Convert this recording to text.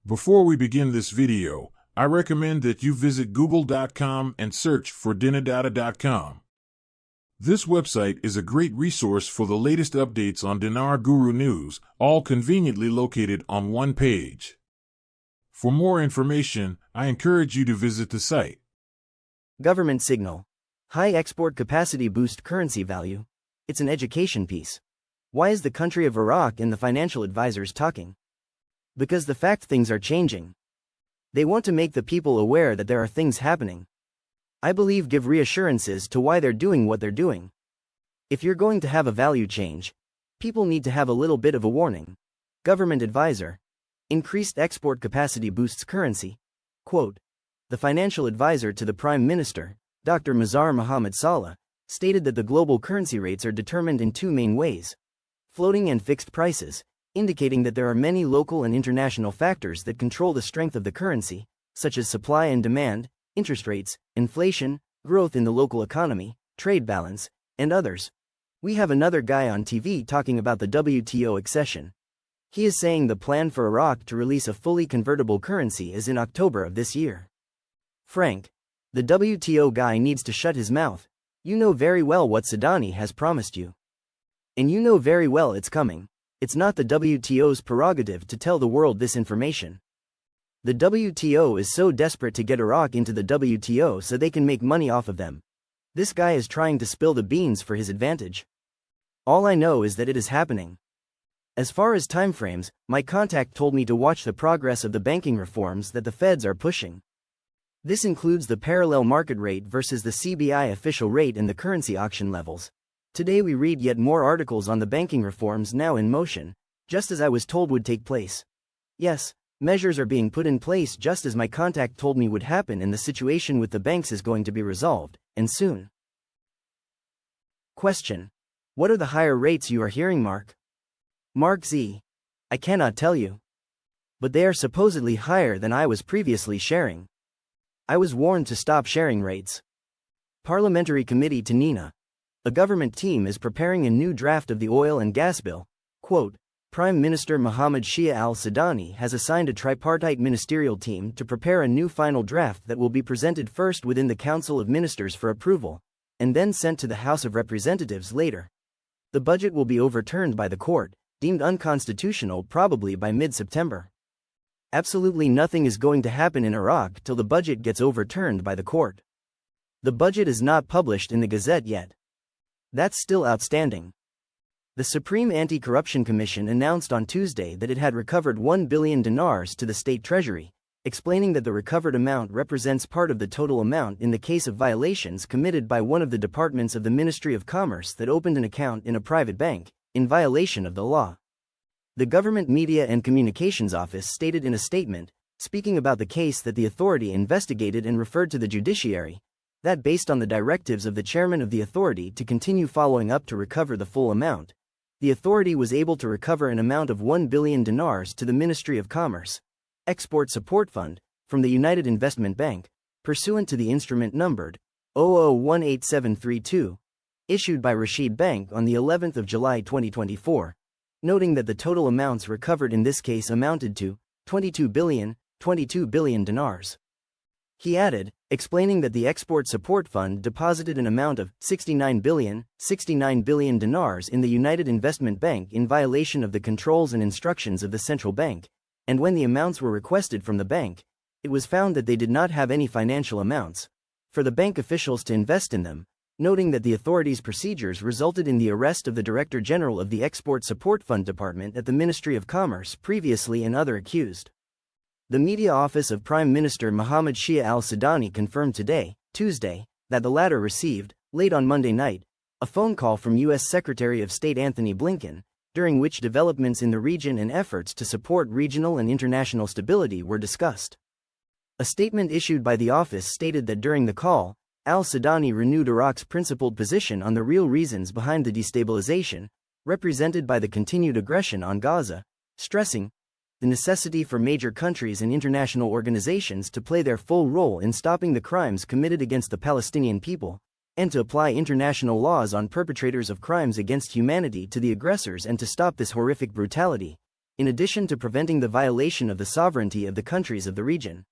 Before we begin this video, I recommend that you visit google.com and search for dinardata.com. This website is a great resource for the latest updates on Dinar Guru news, all conveniently located on one page. For more information, I encourage you to visit the site. Government signal. High export capacity boost currency value. It's an education piece. Why is the country of Iraq and the financial advisors talking? Because the fact things are changing. They want to make the people aware that there are things happening. I believe give reassurances to why they're doing what they're doing. If you're going to have a value change, people need to have a little bit of a warning. Government advisor. Increased export capacity boosts currency. Quote. The financial advisor to the Prime Minister, Dr. Mazhar Mohammed Saleh, stated that the global currency rates are determined in two main ways: floating and fixed prices, indicating that there are many local and international factors that control the strength of the currency, such as supply and demand, interest rates, inflation, growth in the local economy, trade balance, and others. We have another guy on TV talking about the WTO accession. He is saying the plan for Iraq to release a fully convertible currency is in October of this year. Frank, the WTO guy needs to shut his mouth. You know very well what Sadani has promised you. And you know very well it's coming. It's not the WTO's prerogative to tell the world this information. The WTO is so desperate to get Iraq into the WTO so they can make money off of them. This guy is trying to spill the beans for his advantage. All I know is that it is happening. As far as timeframes, my contact told me to watch the progress of the banking reforms that the feds are pushing. This includes the parallel market rate versus the CBI official rate and the currency auction levels. Today we read yet more articles on the banking reforms now in motion, just as I was told would take place. Yes, measures are being put in place just as my contact told me would happen, and the situation with the banks is going to be resolved, and soon. Question. What are the higher rates you are hearing, Mark? Mark Z. I cannot tell you. But they are supposedly higher than I was previously sharing. I was warned to stop sharing rates. Parliamentary Committee to Nina. A government team is preparing a new draft of the oil and gas bill. Quote, Prime Minister Mohammed Shia al-Sudani has assigned a tripartite ministerial team to prepare a new final draft that will be presented first within the Council of Ministers for approval, and then sent to the House of Representatives later. The budget will be overturned by the court, deemed unconstitutional probably by mid-September. Absolutely nothing is going to happen in Iraq till the budget gets overturned by the court. The budget is not published in the Gazette yet. That's still outstanding. The Supreme Anti-Corruption Commission announced on Tuesday that it had recovered 1 billion dinars to the state treasury, explaining that the recovered amount represents part of the total amount in the case of violations committed by one of the departments of the Ministry of Commerce that opened an account in a private bank, in violation of the law. The Government Media and Communications Office stated in a statement, speaking about the case, that the authority investigated and referred to the judiciary, that based on the directives of the chairman of the authority to continue following up to recover the full amount, the authority was able to recover an amount of 1 billion dinars to the Ministry of Commerce, Export Support Fund, from the United Investment Bank, pursuant to the instrument numbered 00-18732, issued by Rashid Bank on the 11th of July 2024, noting that the total amounts recovered in this case amounted to 22 billion dinars. He added, explaining that the Export Support Fund deposited an amount of 69 billion dinars in the United Investment Bank in violation of the controls and instructions of the central bank, and when the amounts were requested from the bank, it was found that they did not have any financial amounts for the bank officials to invest in them, noting that the authority's procedures resulted in the arrest of the Director General of the Export Support Fund Department at the Ministry of Commerce previously and other accused. The media office of Prime Minister Mohammed Shia al-Sudani confirmed today, Tuesday, that the latter received, late on Monday night, a phone call from U.S. Secretary of State Anthony Blinken, during which developments in the region and efforts to support regional and international stability were discussed. A statement issued by the office stated that during the call, al-Sudani renewed Iraq's principled position on the real reasons behind the destabilization, represented by the continued aggression on Gaza, stressing the necessity for major countries and international organizations to play their full role in stopping the crimes committed against the Palestinian people, and to apply international laws on perpetrators of crimes against humanity to the aggressors and to stop this horrific brutality, in addition to preventing the violation of the sovereignty of the countries of the region.